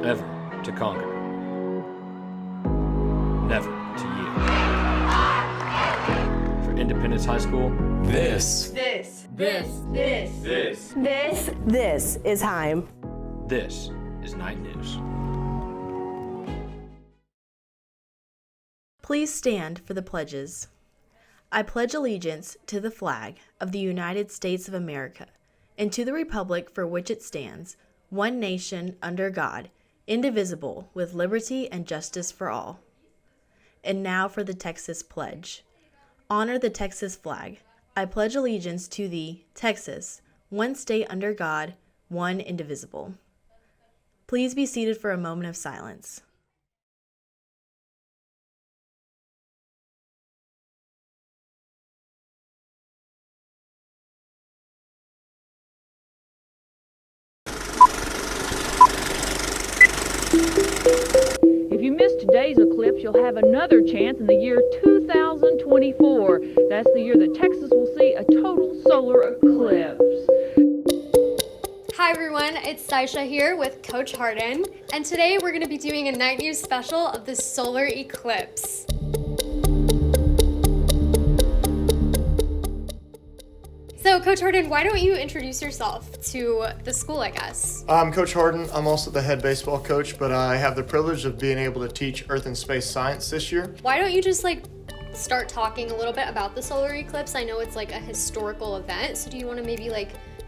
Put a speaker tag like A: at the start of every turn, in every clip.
A: ever to conquer, never to yield. For Independence High School,
B: This
C: is Heim.
A: this is Night News.
D: Please stand for the pledges. I pledge allegiance to the flag of the United States of America and to the republic for which it stands, one nation under God, indivisible, with liberty and justice for all. And now for the Texas Pledge. Honor the Texas flag. I pledge allegiance to the Texas, one state under God, one indivisible. Please be seated for a moment of silence.
E: If you missed today's eclipse, you'll have another chance in the year 2024. That's the year that Texas will see a total solar eclipse.
F: Hi everyone, it's Saisha here with Coach Harden, and today we're going to be doing a night news special of the solar eclipse. So Coach Harden, why don't you introduce yourself to the school, I guess?
G: I'm Coach Harden. I'm also the head baseball coach, but I have the privilege of being able to teach Earth and Space Science this year.
F: Why don't you just start talking a little bit about the solar eclipse? I know it's a historical event, so do you want to maybe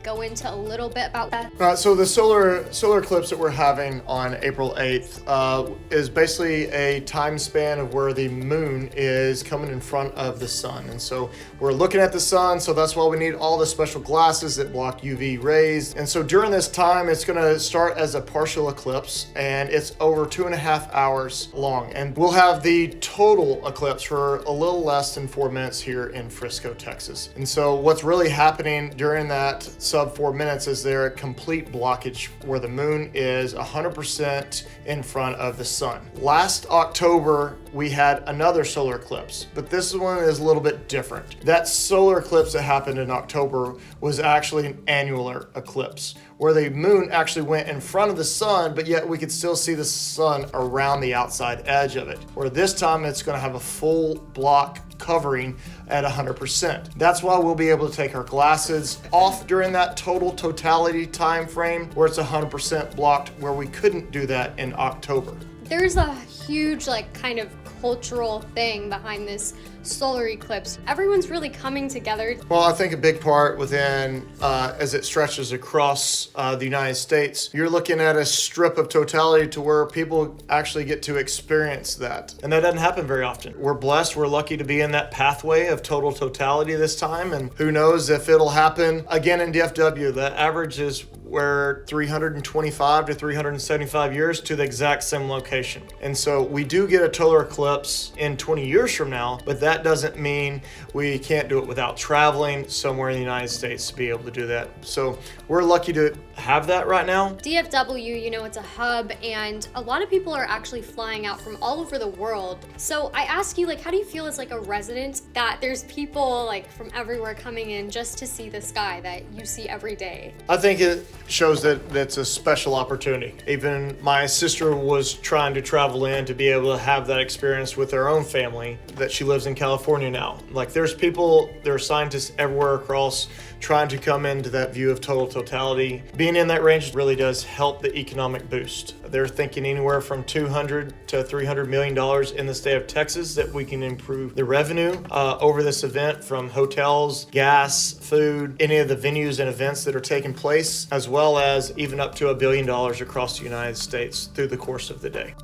F: go into a little bit about that?
G: So the solar eclipse that we're having on April 8th is basically a time span of where the moon is coming in front of the sun. And so we're looking at the sun, so that's why we need all the special glasses that block UV rays. And so during this time, it's gonna start as a partial eclipse, and it's over 2.5 hours long. And we'll have the total eclipse for a little less than 4 minutes here in Frisco, Texas. And so what's really happening during that sub 4 minutes is there a complete blockage where the moon is 100% in front of the sun. Last October, we had another solar eclipse, but this one is a little bit different. That solar eclipse that happened in October was actually an annular eclipse, where the moon actually went in front of the sun, but yet we could still see the sun around the outside edge of it. Where this time it's going to have a full block covering at 100%. That's why we'll be able to take our glasses off during that totality time frame where it's 100% blocked, where we couldn't do that in October.
F: There's a huge kind of cultural thing behind this solar eclipse. Everyone's really coming together.
G: Well, I think a big part within, as it stretches across the United States, you're looking at a strip of totality to where people actually get to experience that. And that doesn't happen very often. We're blessed, we're lucky to be in that pathway of total totality this time, and who knows if it'll happen again in DFW. The average is where 325 to 375 years to the exact same location. And so we do get a total eclipse in 20 years from now, but that doesn't mean we can't do it without traveling somewhere in the United States to be able to do that. So we're lucky to have that right now.
F: DFW, it's a hub, and a lot of people are actually flying out from all over the world. So I ask you, how do you feel as a resident that there's people from everywhere coming in just to see the sky that you see every day?
G: I think it shows that it's a special opportunity. Even my sister was trying to travel in to be able to have that experience with her own family, that she lives in California now. There's people, there are scientists everywhere across trying to come into that view of total totality. Being in that range really does help the economic boost. They're thinking anywhere from $200 to $300 million in the state of Texas that we can improve the revenue over this event, from hotels, gas, food, any of the venues and events that are taking place, as well as even up to $1 billion across the United States through the course of the day.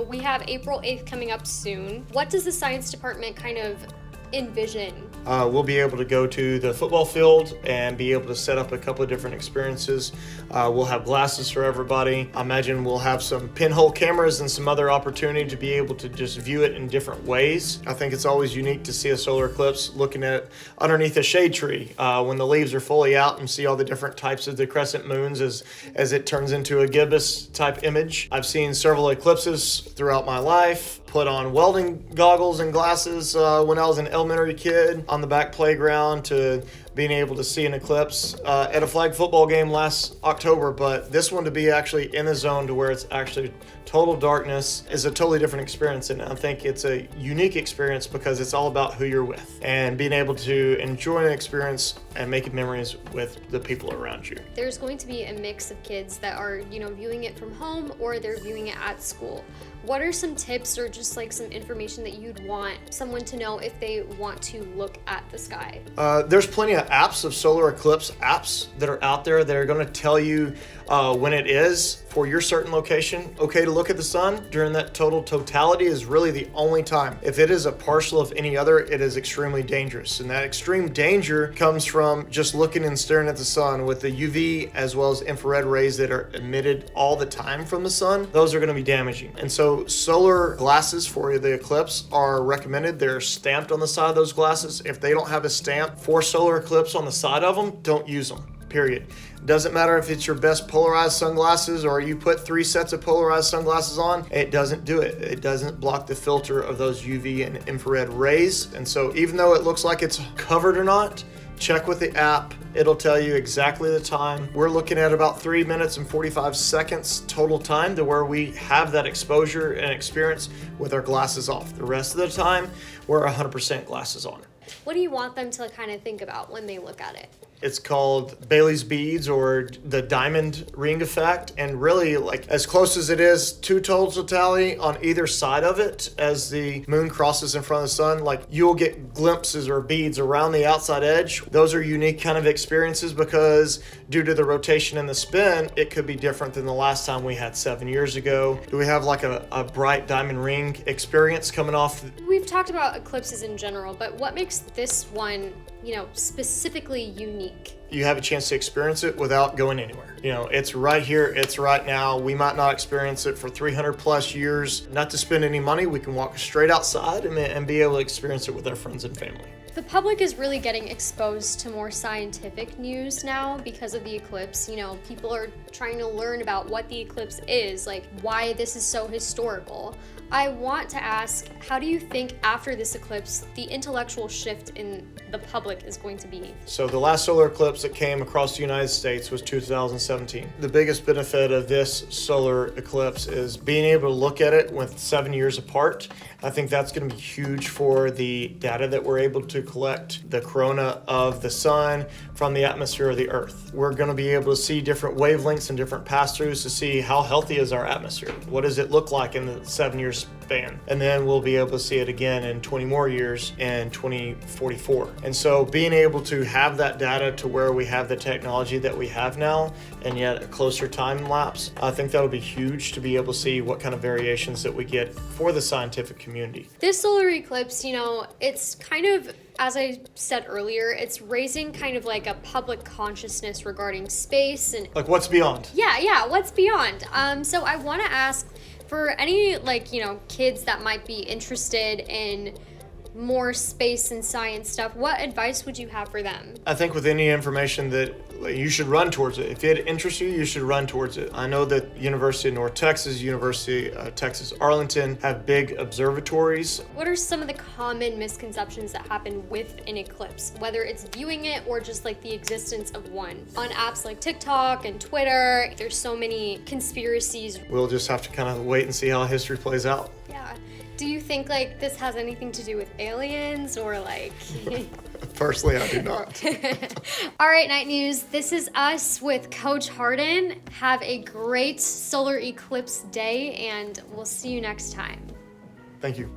F: We have April 8th coming up soon. What does the science department kind of envision?
G: We'll be able to go to the football field and be able to set up a couple of different experiences. We'll have glasses for everybody. I imagine we'll have some pinhole cameras and some other opportunity to be able to just view it in different ways. I think it's always unique to see a solar eclipse looking at it underneath a shade tree when the leaves are fully out, and see all the different types of the crescent moons as it turns into a gibbous type image. I've seen several eclipses throughout my life. Put on welding goggles and glasses when I was an elementary kid on the back playground to be being able to see an eclipse at a flag football game last October, but this one to be actually in the zone to where it's actually total darkness is a totally different experience. And I think it's a unique experience because it's all about who you're with and being able to enjoy an experience and making memories with the people around you.
F: There's going to be a mix of kids that are, viewing it from home or they're viewing it at school. What are some tips or just like some information that you'd want someone to know if they want to look at the sky?
G: There's plenty of apps of solar eclipse apps that are out there that are going to tell you when it is for your certain location okay to look at the sun. During that totality is really the only time. If it is a partial of any other, it is extremely dangerous. And that extreme danger comes from just looking and staring at the sun with the UV as well as infrared rays that are emitted all the time from the sun. Those are going to be damaging. And so solar glasses for the eclipse are recommended. They're stamped on the side of those glasses. If they don't have a stamp for solar eclipse on the side of them, don't use them. Period. Doesn't matter if it's your best polarized sunglasses or you put 3 sets of polarized sunglasses on, it doesn't do it. It doesn't block the filter of those UV and infrared rays. And so even though it looks like it's covered or not, check with the app. It'll tell you exactly the time. We're looking at about 3 minutes and 45 seconds total time to where we have that exposure and experience with our glasses off. The rest of the time, we're 100% glasses on.
F: What do you want them to kind of think about when they look at it?
G: It's called Bailey's beads or the diamond ring effect. And really, like, as close as it is to totality on either side of it, as the moon crosses in front of the sun, like, you'll get glimpses or beads around the outside edge. Those are unique kind of experiences because due to the rotation and the spin, it could be different than the last time we had 7 years ago. Do we have like a bright diamond ring experience coming off?
F: We've talked about eclipses in general, but what makes this one, specifically unique?
G: You have a chance to experience it without going anywhere. It's right here, it's right now. We might not experience it for 300 plus years. Not to spend any money, we can walk straight outside and be able to experience it with our friends and family.
F: The public is really getting exposed to more scientific news now because of the eclipse. People are trying to learn about what the eclipse is, like why this is so historical. I want to ask, how do you think after this eclipse, the intellectual shift in the public is going to be?
G: So the last solar eclipse that came across the United States was 2017. The biggest benefit of this solar eclipse is being able to look at it with 7 years apart. I think that's going to be huge for the data that we're able to collect, the corona of the sun from the atmosphere of the earth. We're going to be able to see different wavelengths and different pass-throughs to see how healthy is our atmosphere. What does it look like in the 7 year span? And then we'll be able to see it again in 20 more years in 2044. And so being able to have that data to where we have the technology that we have now and yet a closer time lapse, I think that'll be huge to be able to see what kind of variations that we get for the scientific community.
F: This solar eclipse, it's kind of, as I said earlier, it's raising kind of like a public consciousness regarding space and
G: like what's beyond.
F: Yeah, what's beyond. So I want to ask for any kids that might be interested in more space and science stuff, what advice would you have for them?
G: I think with any information that you should run towards it. If it interests you, you should run towards it. I know that University of North Texas, University of Texas Arlington have big observatories.
F: What are some of the common misconceptions that happen with an eclipse, whether it's viewing it or just like the existence of one? On apps like TikTok and Twitter, there's so many conspiracies.
G: We'll just have to kind of wait and see how history plays out.
F: Yeah. Do you think like this has anything to do with aliens or like...
G: Personally, I do not.
F: All right, Night News. This is us with Coach Harden. Have a great solar eclipse day and we'll see you next time.
G: Thank you.